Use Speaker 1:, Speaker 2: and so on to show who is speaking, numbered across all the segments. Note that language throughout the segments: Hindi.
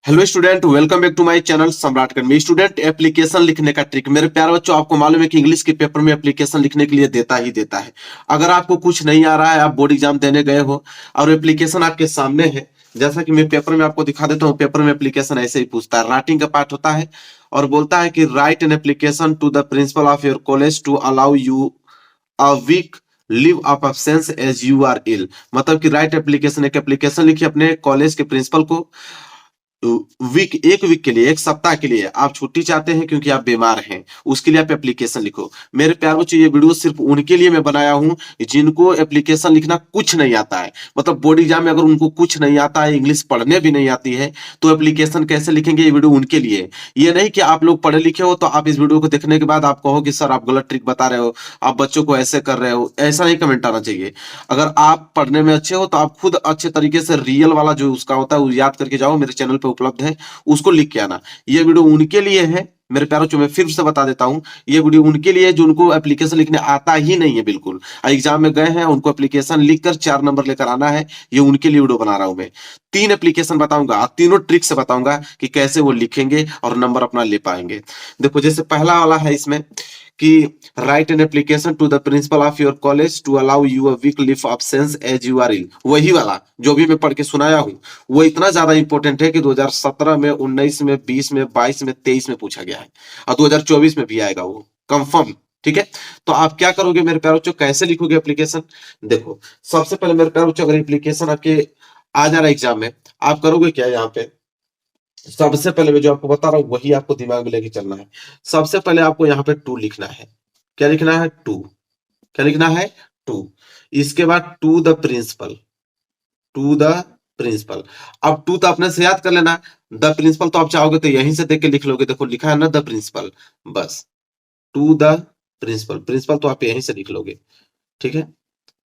Speaker 1: Hello student, welcome back to my channel Samrat academy. Student, application लिखने का ट्रिक। मेरे प्यारे बच्चों, आपको मालूम है कि इंग्लिश के पेपर में एप्लीकेशन लिखने के लिए देता ही देता है। अगर आपको कुछ नहीं आ रहा है, आप बोर्ड एग्जाम देने गए हो और एप्लीकेशन आपके सामने है, जैसा कि मैं पेपर में आपको दिखा देता हूँ। पेपर में एप्लीकेशन ऐसे ही पूछता है, राइटिंग का पार्ट होता है और बोलता है कि write an application to the principal of your college to allow you a week leave of absence as you are ill. मतलब कि राइट एप्लीकेशन, एक एप्लीकेशन लिखिए अपने कॉलेज के प्रिंसिपल को। एक वीक के लिए, एक सप्ताह के लिए आप छुट्टी चाहते हैं क्योंकि आप बीमार हैं, उसके लिए आप एप्लीकेशन लिखो। मेरे प्यार बच्चों, ये वीडियो सिर्फ उनके लिए मैं बनाया हूं जिनको एप्लीकेशन लिखना कुछ नहीं आता है। मतलब बोर्ड एग्जाम में अगर उनको कुछ नहीं आता है, इंग्लिश पढ़ने भी नहीं आती है, तो एप्लीकेशन कैसे लिखेंगे, ये वीडियो उनके लिए है। ये नहीं कि आप लोग पढ़े लिखे हो तो आप इस वीडियो को देखने के बाद आप कहो कि सर आप गलत ट्रिक बता रहे हो, आप बच्चों को ऐसे कर रहे हो। ऐसा नहीं कमेंट आना चाहिए। अगर आप पढ़ने में अच्छे हो तो आप खुद अच्छे तरीके से रियल वाला जो उसका होता है वो याद करके जाओ, मेरे चैनल पे उपलब्ध है, उसको लिख के आना। ये वीडियो उनके लिए है मेरे प्यारों, जो मैं फिर से बता देता हूं, ये वीडियो उनके लिए है जो उनको एप्लीकेशन लिखने आता ही नहीं है बिल्कुल। एग्जाम में गए हैं, उनको एप्लीकेशन लिखकर 4 नंबर लेकर आना है। ये उनके लिए वीडियो बना रहा हूं मैं। 3 एप्लीकेशन बताऊंगा, तीनों ट्रिक से बताऊंगा कि कैसे वो लिखेंगे और नंबर अपना ले पाएंगे। देखो, जैसे पहला वाला है इसमें कि write an application to the principal of your college to allow you a week leave absence as you are ill. वही वाला जो भी मैं पढ़ के सुनाया हूं, वो इतना ज्यादा इंपॉर्टेंट है कि 2017 में, 19 में, 20 में, 22 में, 23 में पूछा गया है और 2024 में भी आएगा वो कंफर्म। ठीक है, तो आप क्या करोगे मेरे प्यारे बच्चों, कैसे लिखोगे एप्लीकेशन? देखो, सबसे पहले मेरे प्यारे बच्चों, अगर एप्लीकेशन आपके आ जा रहा है एग्जाम में, आप करोगे क्या? यहाँ पे सबसे पहले मैं जो आपको बता रहा हूँ वही आपको दिमाग में लेके चलना है। सबसे पहले आपको यहाँ पे टू लिखना है। क्या लिखना है? टू। क्या लिखना है? टू। इसके बाद to the principal. To the principal. अब टू तो अपने से याद कर लेना, द प्रिंसिपल तो आप चाहोगे तो यहीं से देख के लिख लोगे। देखो लिखा है ना द प्रिंसिपल, बस टू द प्रिंसिपल। प्रिंसिपल तो आप यहीं से लिख लोगे। ठीक है,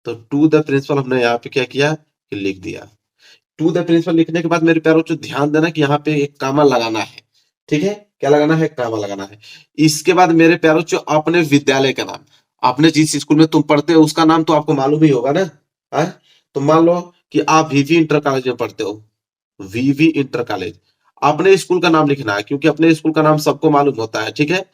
Speaker 1: तो टू द प्रिंसिपल हमने यहाँ पे क्या किया कि लिख दिया। टू द प्रिंसिपल लिखने के बाद मेरे प्यारों को ध्यान देना कि यहाँ पे एक कामा लगाना है। ठीक है, क्या लगाना है? कामा लगाना है। इसके बाद मेरे प्यारों को अपने विद्यालय का नाम, अपने जिस स्कूल में तुम पढ़ते हो उसका नाम तो आपको मालूम ही होगा ना। है? तो मान लो कि आप वीवी इंटर कॉलेज में पढ़ते हो, वीवी इंटर कॉलेज। अपने स्कूल का नाम लिखना है क्योंकि अपने स्कूल का नाम सबको मालूम होता है। ठीक है,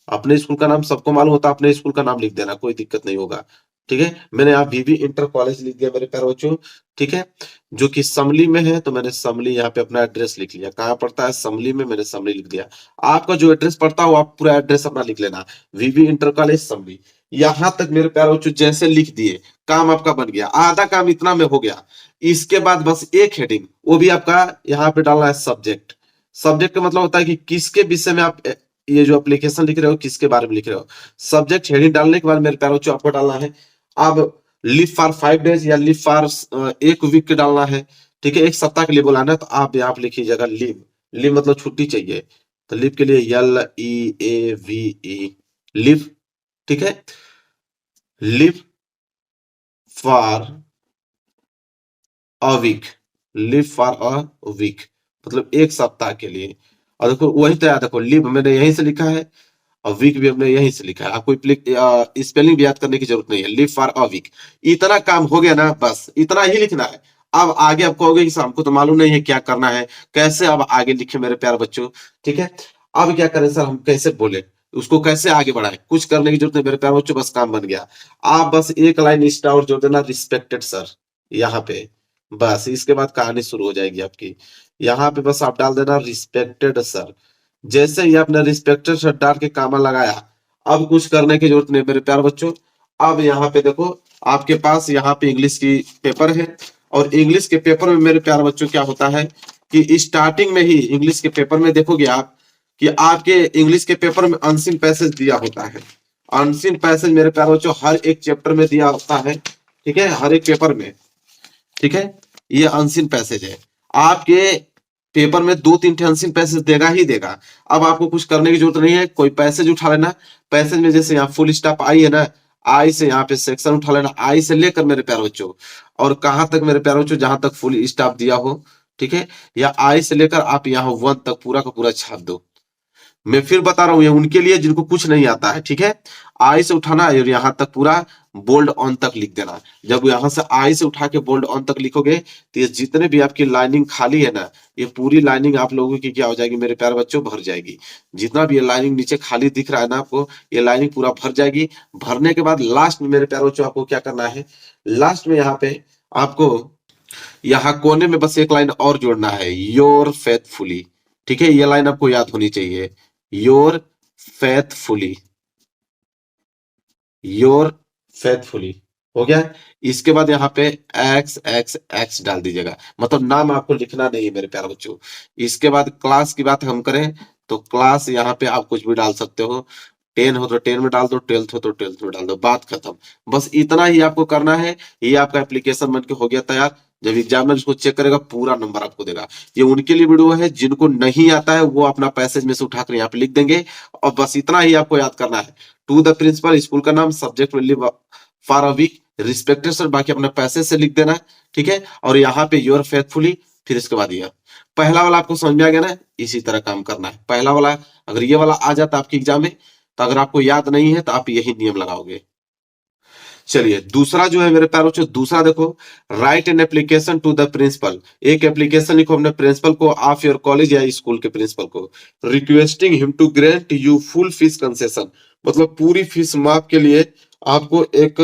Speaker 1: अपने स्कूल का नाम सबको मालूम होता है, अपने स्कूल का नाम लिख देना, कोई दिक्कत नहीं होगा। ठीक है, मैंने यहाँ वीवी इंटर कॉलेज लिख दिया मेरे प्यारे बच्चों। ठीक है, जो कि समली में है, तो मैंने समली यहाँ पे अपना एड्रेस लिख लिया। कहाँ पड़ता है? समली में, मैंने समली लिख दिया। आपका जो एड्रेस पड़ता है वो आप पूरा एड्रेस अपना लिख लेना, वीवी इंटर कॉलेज समली। यहां तक मेरे प्यारे बच्चों जैसे लिख दिए, काम आपका बन गया, आधा काम इतना में हो गया। इसके बाद बस एक हेडिंग, वो भी आपका यहाँ पे डालना है सब्जेक्ट। सब्जेक्ट का मतलब होता है कि किसके विषय में आप ये जो एप्लीकेशन लिख रहे हो किसके बारे में लिख रहे हो। सब्जेक्ट हेडिंग डालने के बाद मेरे प्यारे बच्चों आपको डालना है अब लिव फॉर 5 डेज या लिव फॉर एक वीक डालना है। ठीक है, एक सप्ताह के लिए बोलाना है, तो आप यहाँ पे लिखिएगा लिव। लिव मतलब छुट्टी चाहिए, तो लिव के लिए LEAVE, लिव। ठीक है, leave for a week, leave for a week मतलब एक सप्ताह के लिए। और देखो वही तो याद, देखो लिव मैंने यहीं से लिखा है और वीक भी हमने यहीं से लिखा है। आपको स्पेलिंग भी याद करने की जरूरत नहीं है, लिव फॉर अ वीक। इतना काम हो गया ना, बस इतना ही लिखना है। अब आगे आप कहोगे कि हमको तो मालूम नहीं है क्या करना है, कैसे अब आगे लिखे मेरे प्यारे बच्चों। ठीक है, अब क्या करें सर, हम कैसे बोले, उसको कैसे आगे बढ़ाए? कुछ करने की जरूरत नहीं मेरे प्यारे बच्चों, बस काम बन गया। आप बस एक लाइन एक्स्ट्रा और जोड़ देना, रिस्पेक्टेड सर, यहाँ पे। बस इसके बाद कहानी शुरू हो जाएगी आपकी। यहाँ पे बस आप डाल देना रिस्पेक्टेड सर। जैसे ही आपने रिस्पेक्टेड सर डाल के कामा लगाया, अब कुछ करने की जरूरत नहीं मेरे प्यारे बच्चों। अब यहाँ पे देखो, आपके पास यहाँ पे इंग्लिश की पेपर है और इंग्लिश के पेपर में मेरे प्यारे बच्चों क्या होता है कि स्टार्टिंग में ही इंग्लिश के पेपर में देखोगे आप कि आपके इंग्लिश के पेपर में अनसीन पैसेज दिया होता है। अनसीन पैसेज मेरे प्यारे बच्चों हर एक चैप्टर में दिया होता है। ठीक है, हर एक पेपर में। ठीक है, ये अनसीन पैसेज है। आपके पेपर में 2-3 अनसीन पैसेज देगा ही देगा। अब आपको कुछ करने की जरूरत नहीं है, कोई पैसेज उठा लेना। पैसेज में जैसे यहाँ फुल स्टॉप आई है ना, आई से यहाँ पे सेक्शन उठा लेना, आई से लेकर मेरे प्यारे बच्चों और कहां तक मेरे प्यारे बच्चों, जहां तक फुल स्टॉप दिया हो। ठीक है, या आई से लेकर आप यहाँ 1 तक पूरा का पूरा छाप दो। मैं फिर बता रहा हूँ, ये उनके लिए जिनको कुछ नहीं आता है। ठीक है, आई से उठाना है और यहाँ तक पूरा बोल्ड ऑन तक लिख देना। जब यहाँ से आई से उठा के बोल्ड ऑन तक लिखोगे तो ये जितने भी आपकी लाइनिंग खाली है ना, ये पूरी लाइनिंग आप लोगों की क्या हो जाएगी मेरे प्यारे बच्चों, भर जाएगी। जितना भी ये लाइनिंग नीचे खाली दिख रहा है ना आपको, ये लाइनिंग पूरा भर जाएगी। भरने के बाद लास्ट में मेरे प्यारे बच्चों आपको क्या करना है, लास्ट में यहाँ पे आपको यहाँ कोने में बस एक लाइन और जोड़ना है, योर फेथफुली। ठीक है, ये लाइन आपको याद होनी चाहिए, योर फेथफुली, योर फेथफुली। हो गया। इसके बाद यहाँ पे एक्स एक्स एक्स डाल दीजिएगा, मतलब नाम आपको लिखना नहीं है मेरे प्यारे बच्चों। इसके बाद क्लास की बात हम करें तो क्लास यहाँ पे आप कुछ भी डाल सकते हो, 10 हो तो 10 में डाल दो, 12th हो तो 12th में डाल दो, बात खत्म। बस इतना ही आपको करना है, ये आपका एप्लीकेशन बनके हो गया तैयार। जब एग्जामिनर इसको चेक करेगा पूरा नंबर आपको देगा। ये उनके लिए वीडियो है जिनको नहीं आता है, वो अपना पैसेज में से उठाकर यहाँ पे लिख देंगे। और बस इतना ही आपको याद करना है, टू द प्रिंसिपल, स्कूल का नाम, subject will leave for a week, respected sir, बाकी अपने पैसे से लिख देना। ठीक है, और यहाँ पे योर फेथफुली, फिर इसके बाद ईयर। पहला वाला आपको समझ में आ गया ना, इसी तरह काम करना है। पहला वाला अगर ये वाला आ जाता आपके एग्जाम में, तो अगर आपको याद नहीं है तो आप यही नियम लगाओगे। चलिए दूसरा जो है मेरे प्यारे बच्चों, दूसरा देखो, write an application to the principal. एक एप्लीकेशन लिखो अपने प्रिंसिपल को, ऑफ योर कॉलेज या स्कूल के प्रिंसिपल को, requesting him to grant you full fees concession, मतलब पूरी फीस माफ के लिए आपको एक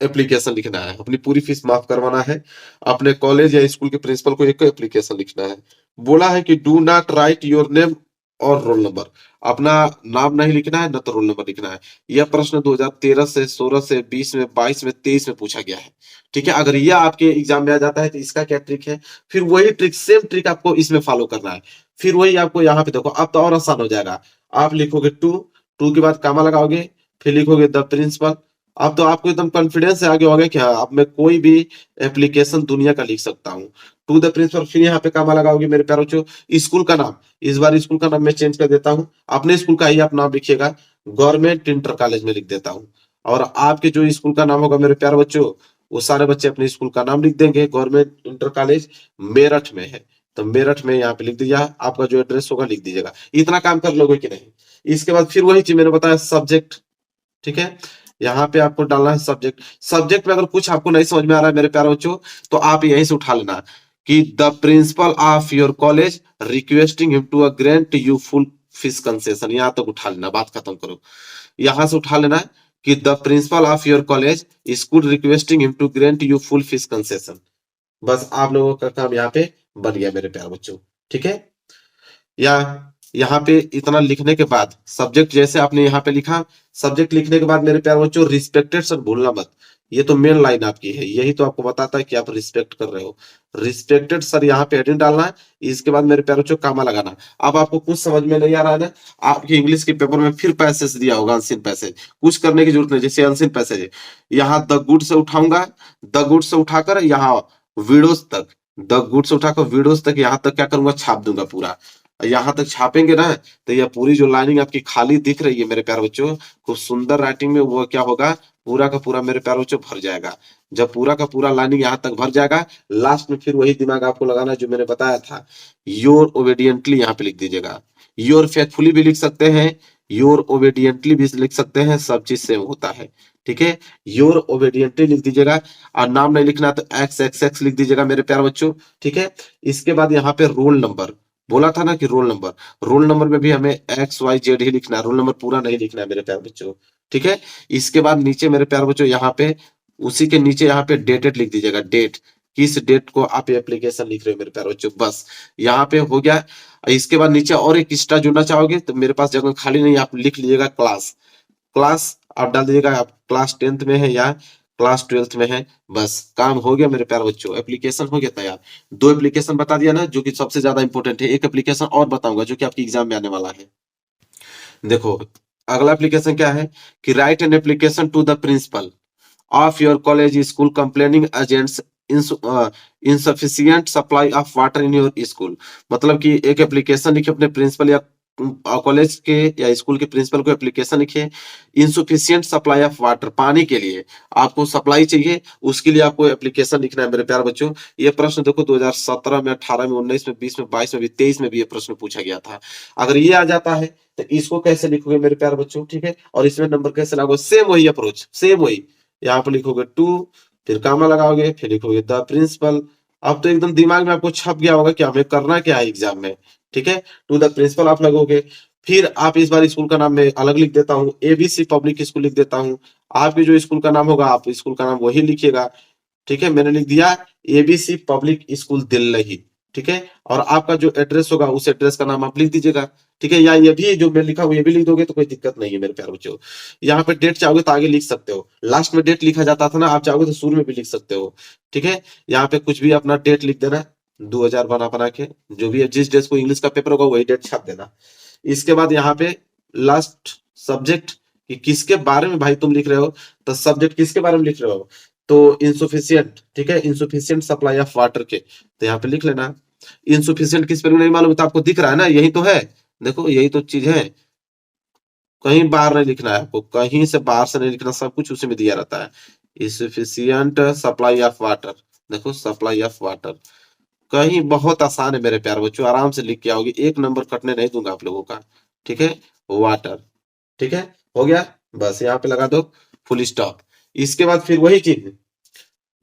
Speaker 1: एप्लीकेशन लिखना है, अपनी पूरी फीस माफ करवाना है। अपने कॉलेज या स्कूल के प्रिंसिपल को एक एप्लीकेशन लिखना है। बोला है कि do not right your name और रोल नंबर, अपना नाम नहीं लिखना है, न तो रोल नंबर लिखना है। यह प्रश्न 2013 से 16 से 20 में 22 में 23 में पूछा गया है। ठीक है, अगर यह आपके एग्जाम में आ जाता है तो इसका क्या ट्रिक है, फिर वही ट्रिक, सेम ट्रिक आपको इसमें फॉलो करना है। फिर वही आपको यहाँ पे देखो, अब तो और आसान हो जाएगा। आप लिखोगे टू, टू के बाद कामा लगाओगे, फिर लिखोगे द प्रिंसिपल। अब तो आपको एकदम कॉन्फिडेंस से आगे हो गया कि हाँ अब मैं कोई भी एप्लीकेशन दुनिया का लिख सकता हूँ। टू द प्रिंसिपल, फिर यहाँ पे कामा लगाओगे मेरे प्यारे बच्चों। स्कूल का नाम, इस बार स्कूल का नाम मैं चेंज कर देता हूँ, अपने स्कूल का ही आप नाम लिखिएगा, गवर्नमेंट इंटर कॉलेज में लिख देता हूँ। और आपके जो स्कूल का नाम होगा मेरे प्यारे बच्चों, वो सारे बच्चे अपने स्कूल का नाम लिख देंगे। गवर्नमेंट इंटर कॉलेज मेरठ में है, तो मेरठ में यहाँ पे लिख दीजिए, आपका जो एड्रेस होगा लिख दीजिएगा। इतना काम कर लोगे कि नहीं। इसके बाद फिर वही चीज मैंने बताया, सब्जेक्ट। ठीक है, यहाँ पे आपको डालना है सब्जेक्ट। सब्जेक्ट में अगर कुछ आपको नहीं समझ में आ रहा है मेरे प्यारे बच्चों, तो आप यहीं से उठा लेना कि the principal of your college requesting him to grant you full fees concession, यहाँ तक उठा लेना, बात खत्म करो। यहाँ से उठा लेना कि the principal of your college school requesting him to grant you full fees concession. बस आप लोगों का काम यहाँ पे बन गया मेरे प्यारे बच्चों। ठीक है, या यहाँ पे इतना लिखने के बाद सब्जेक्ट जैसे आपने यहाँ पे लिखा, सब्जेक्ट लिखने के बाद मेरे प्यारे बच्चों रिस्पेक्टेड सर भूलना मत। ये तो मेन लाइन आपकी है, यही तो आपको बताता है कि आप रिस्पेक्ट कर रहे हो। रिस्पेक्टेड सर यहाँ पे हेडिंग डालना है, इसके बाद मेरे प्यारे बच्चों कामा लगाना। अब आपको कुछ समझ में नहीं आ रहा है ना, आपके इंग्लिश के पेपर में फिर पैसेज दिया होगा, अनसीन पैसेज, कुछ करने की जरूरत नहीं। जैसे अनसीन पैसेज है, यहाँ द गुड से उठाऊंगा, द गुड से उठाकर यहाँ विडोज तक, द गुड से उठाकर विडोज तक, यहाँ तक क्या करूंगा, छाप दूंगा पूरा। यहाँ तक छापेंगे ना, तो यह पूरी जो लाइनिंग आपकी खाली दिख रही है मेरे प्यारे बच्चों, खूब सुंदर राइटिंग में, वो क्या होगा, पूरा का पूरा मेरे प्यारे बच्चों भर जाएगा। जब पूरा का पूरा लाइनिंग यहाँ तक भर जाएगा, लास्ट में फिर वही दिमाग आपको लगाना है जो मैंने बताया था, योर ओबेडिएंटली यहाँ पे लिख दीजिएगा। योर फेथफुली भी लिख सकते हैं, योर ओबेडिएंटली भी लिख सकते हैं, सब चीज सेम होता है। ठीक है, योर ओबेडिएंटली लिख दीजिएगा, और नाम नहीं लिखना तो एक्स एक्स एक्स लिख दीजिएगा मेरे प्यारे बच्चों। ठीक है, इसके बाद यहाँ पे रोल नंबर, बोला था ना कि रोल नंबर, रोल नंबर में भी हमें एक्स वाई जेड ही लिखना है, रोल नंबर पूरा नहीं लिखना है मेरे प्यारे बच्चों। ठीक है, इसके बाद नीचे मेरे प्यारे बच्चों यहाँ पे, उसी के नीचे यहाँ पे डेटेड लिख दीजिएगा, डेट, किस डेट को आप एप्लीकेशन लिख रहे हो मेरे प्यारे बच्चों, बस यहाँ पे हो गया। इसके बाद नीचे और एक एक्स्ट्रा जुड़ना चाहोगे तो मेरे पास जगह खाली नहीं, आप लिख लीजिएगा क्लास। क्लास आप डाल दीजिएगा, आप क्लास 10th में है या क्लास 12th में है, बस काम हो गया मेरे प्यारे बच्चों, एप्लीकेशन हो गया तैयार। दो एप्लीकेशन बता दिया ना जो कि सबसे ज्यादा इंपॉर्टेंट है, एक एप्लीकेशन और बताऊंगा जो कि आपके एग्जाम में आने वाला है। देखो अगला एप्लीकेशन क्या है कि write an application to the principal of your college school complaining एजेंट्स insufficient supply of water in your school, मतलब कि एक एप्लीकेशन लिखे अपने प्रिंसिपल या कॉलेज के या स्कूल के प्रिंसिपल को एप्लीकेशन लिखे, इनसफिशियंट सप्लाई ऑफ वाटर, पानी के लिए आपको सप्लाई चाहिए, उसके लिए आपको एप्लीकेशन लिखना है मेरे प्यारे बच्चों। ये प्रश्न देखो 2017 में, 18 में, 19 में, 20 में, 22 में भी, 23 में भी ये प्रश्न पूछा गया था। अगर ये आ जाता है तो इसको कैसे लिखोगे मेरे प्यारे बच्चों। ठीक है, और इसमें नंबर कैसे लागोगे, सेम वही अप्रोच, सेम वही यहाँ पे लिखोगे टू, फिर कामा लगाओगे, फिर लिखोगे द प्रिंसिपल। अब तो एकदम दिमाग में आपको छप गया होगा कि हमें करना क्या है एग्जाम में, ठीक है। टू द प्रिंसिपल आप लगोगे, फिर आप इस बार स्कूल का नाम मैं अलग लिख देता हूँ, एबीसी पब्लिक स्कूल लिख देता हूँ। आपके जो स्कूल का नाम होगा आप स्कूल का नाम वही लिखिएगा, ठीक है। मैंने लिख दिया एबीसी पब्लिक स्कूल दिल्ली, ठीक है। और आपका जो एड्रेस होगा उस एड्रेस का नाम आप लिख दीजिएगा, ठीक है। या ये भी जो मैं लिखा हूँ ये भी लिख दोगे तो कोई दिक्कत नहीं है मेरे प्यारे बच्चों। यहाँ पे डेट चाहोगे तो आगे लिख सकते हो, लास्ट में डेट लिखा जाता था ना, आप चाहोगे तो शुरू में भी लिख सकते हो, ठीक है। यहाँ पे कुछ भी अपना डेट लिख देना, 2000 बना बना के, जो भी है जिस डेट को इंग्लिश का पेपर होगा वही डेट छाप देना। इसके बाद यहाँ पे लास्ट सब्जेक्ट कि किसके बारे में भाई तुम लिख रहे हो, तो सब्जेक्ट किसके बारे में लिख रहे हो, तो इनसुफिशियंट, ठीक है, इनसुफिशियंट सप्लाई ऑफ वाटर के, तो यहाँ पे लिख लेना। इनसुफिशियंट किस पर नहीं मालूम तो आपको दिख रहा है ना, यही तो है, देखो यही तो चीज है। कहीं बाहर नहीं लिखना है आपको, कहीं से बाहर से नहीं लिखना, सब कुछ उसी में दिया रहता है। इनसुफिशियंट सप्लाई ऑफ वाटर, देखो सप्लाई ऑफ वाटर, कहीं बहुत आसान है मेरे प्यारे बच्चों, आराम से लिख के आओगे, एक नंबर कटने नहीं दूंगा आप लोगों का, ठीक है। वाटर, ठीक है, हो गया, बस यहाँ पे लगा दो फुल स्टॉप। इसके बाद फिर वही चीज,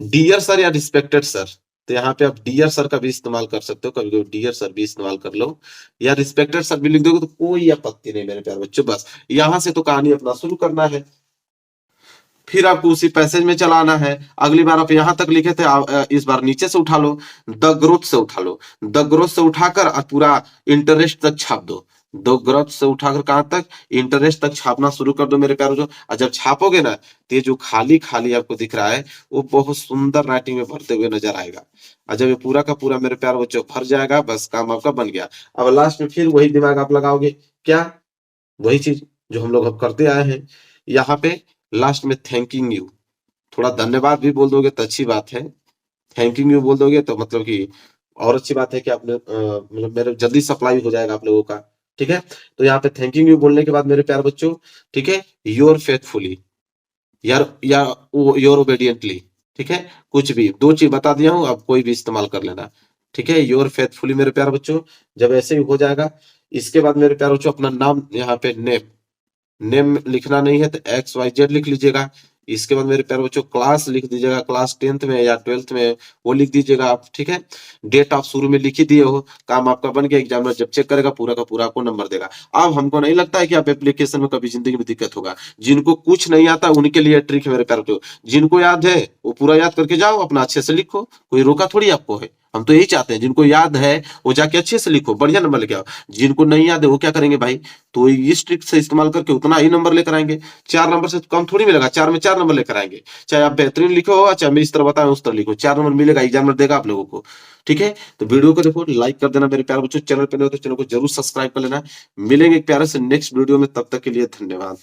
Speaker 1: डियर सर या रिस्पेक्टेड सर, तो यहाँ पे आप डियर सर का भी इस्तेमाल कर सकते हो, कभी कभी डियर सर भी इस्तेमाल कर लो, या रिस्पेक्टेड सर भी लिख दोगे तो कोई आपत्ति नहीं मेरे प्यारे बच्चों। बस यहाँ से तो कहानी अपना शुरू करना है, फिर आपको उसी पैसेज में चलाना है। अगली बार आप यहाँ तक लिखे थे, इस बार नीचे से उठा लो, द ग्रोथ से उठा लो, द ग्रोथ से उठाकर और पूरा इंटरेस्ट तक छाप दो। दो ग्रोथ से उठाकर कहां तक, इंटरेस्ट तक छापना शुरू कर दो मेरे प्यारों। जो और जब छापोगे ना तो ये जो खाली खाली आपको दिख रहा है वो बहुत सुंदर राइटिंग में भरते हुए नजर आएगा। और जब ये पूरा का पूरा मेरे प्यारे बच्चों भर जाएगा, बस काम आपका बन गया। अब लास्ट में फिर वही दिमाग आप लगाओगे, क्या, वही चीज जो हम लोग अब करते आए हैं। यहाँ पे लास्ट में थैंकिंग यू, थोड़ा धन्यवाद भी बोल दोगे तो अच्छी बात है, थैंकिंग यू बोल दोगे तो मतलब कि और अच्छी बात है कि आपने मतलब मेरे जल्दी सप्लाई हो जाएगा आप लोगों का, ठीक है। तो यहाँ पे थैंकिंग यू बोलने के बाद मेरे प्यारे बच्चों, ठीक है, योर फेथफुली, यार या योर ओबेडियंटली, ठीक है, कुछ भी दो चीज बता दिया हूँ, अब कोई भी इस्तेमाल कर लेना, ठीक है। योर फेथफुली मेरे प्यारे बच्चों, जब ऐसे ही हो जाएगा, इसके बाद मेरे प्यारे बच्चों अपना नाम यहाँ पे नेम, नेम लिखना नहीं है तो XYZ लिख लीजिएगा। इसके बाद मेरे प्यारे बच्चों क्लास लिख दीजिएगा, क्लास 10th में या 12th में वो लिख दीजिएगा आप, ठीक है। डेट आप शुरू में लिख ही दिए हो, काम आपका बन गया, एग्जामिनर जब चेक करेगा पूरा का पूरा आपको नंबर देगा। अब हमको नहीं लगता है कि आप एप्लीकेशन में कभी जिंदगी में दिक्कत होगा, जिनको कुछ नहीं आता उनके लिए ट्रिक है मेरे प्यारे बच्चों। जिनको याद है वो पूरा याद करके जाओ, अपना अच्छे से लिखो, कोई रोका थोड़ी आपको है। हम तो यही चाहते हैं जिनको याद है वो जाके अच्छे से लिखो, बढ़िया नंबर लेके आओ। जिनको नहीं याद है वो क्या करेंगे भाई, तो इस ट्रिक से इस्तेमाल करके उतना ही नंबर लेकर आएंगे, 4 नंबर से कम थोड़ी मिलेगा, 4 में 4 नंबर लेकर आएंगे। चाहे आप बेहतरीन लिखो चाहे मैं इस तरह बताऊं उस तरह लिखो, 4 नंबर मिलेगा, एग्जामिनर देगा आप लोगों को, ठीक है। तो वीडियो को देखो लाइक कर देना मेरे प्यारे बच्चों, चैनल पे नहीं हो तो चैनल को जरूर सब्सक्राइब कर लेना। मिलेंगे एक प्यारे से नेक्स्ट वीडियो में, तब तक के लिए धन्यवाद।